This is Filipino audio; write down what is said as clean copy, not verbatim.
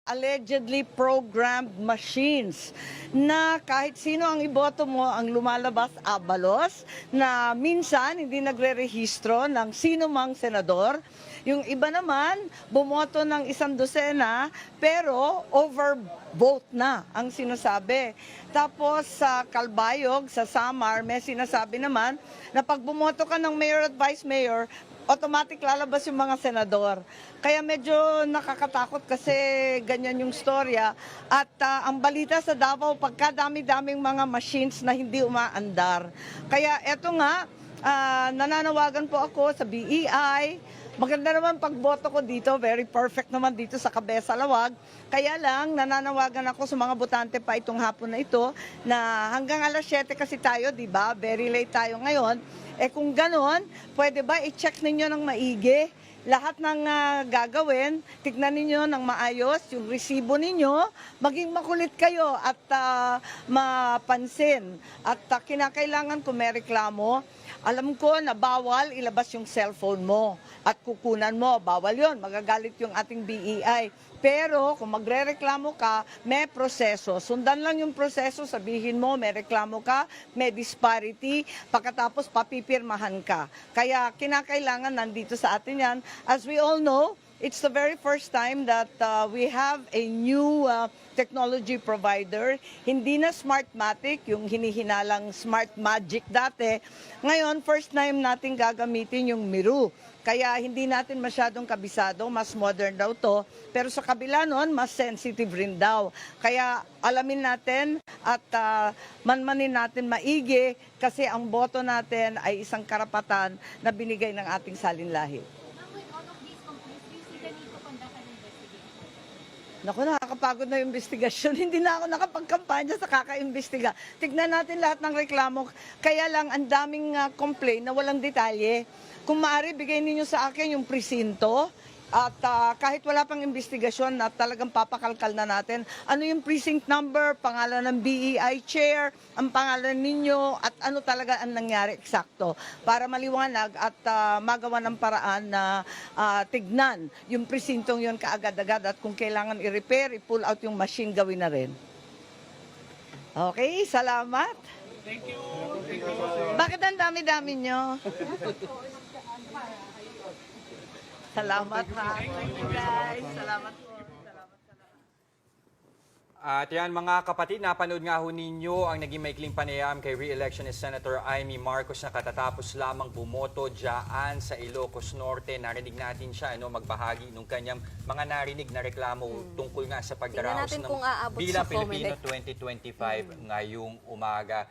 allegedly programmed machines na kahit sino ang iboto mo ang lumalabas abalos na minsan hindi nagre-rehistro ng sino mang senador. Yung iba naman bumoto ng 100 pero overvote na ang sinasabi. Tapos sa Calbayog, sa Samar, may sinasabi naman na pag bumoto ka ng mayor at vice mayor, automatic lalabas yung mga senador. Kaya medyo nakakatakot kasi ganyan yung storya. At ang balita sa Davao, pagkadami-daming mga machines na hindi umaandar. Kaya eto nga, nananawagan po ako sa BEI. Maganda naman pagboto ko dito, very perfect naman dito sa Cabeza Lawag. Kaya lang, nananawagan ako sa mga botante pa itong hapon na ito na hanggang alas 7 kasi tayo, di ba? Very late tayo ngayon. Eh kung ganon, pwede ba i-check ninyo ng maigi lahat ng gagawin, tignan ninyo ng maayos yung resibo ninyo, maging makulit kayo at mapansin. At kinakailangan kung may reklamo, alam ko na bawal ilabas yung cellphone mo at kukunan mo, bawal yon, magagalit yung ating BEI. Pero kung magre-reklamo ka, may proseso. Sundan lang yung proseso, sabihin mo, may reklamo ka, may disparity, pagkatapos papipirmahan ka. Kaya kinakailangan nandito sa atin yan. As we all know, it's the very first time that we have a new technology provider. Hindi na Smartmatic, yung hinihinalang Smart Magic dati. Ngayon, first time natin gagamitin yung Miru. Kaya hindi natin masyadong kabisado, mas modern daw to. Pero sa kabila nun, mas sensitive rin daw. Kaya alamin natin at manmanin natin maigi kasi ang boto natin ay isang karapatan na binigay ng ating salinlahi. Naku, nakakapagod na yung investigasyon. Hindi na ako nakapagkampanya sa kaka-imbestiga. Tignan natin lahat ng reklamo. Kaya lang, ang daming complaint na walang detalye. Kung maaari, bigay ninyo sa akin yung presinto. At kahit wala pang investigasyon na talagang papakalkal na natin, ano yung precinct number, pangalan ng BEI chair, ang pangalan ninyo, at ano talaga ang nangyari eksakto. Para maliwanag at magawa ng paraan na tignan yung presintong yun kaagad-agad at kung kailangan i-repair, i-pull out yung machine, gawin na rin. Okay, salamat. Thank you. Bakit ang dami-dami nyo? Salamat ha. Thank you guys. Salamat po. At yan mga kapatid, napanood nga ho ninyo ang naging maikling panayam kay re-election ni Senator Amy Marcos na katatapos lamang bumoto dyan sa Ilocos Norte. Narinig natin siya magbahagi ng kanyang mga narinig na reklamo tungkol nga sa pagdaraos ng Bilang Pilipino 2025 ngayong umaga.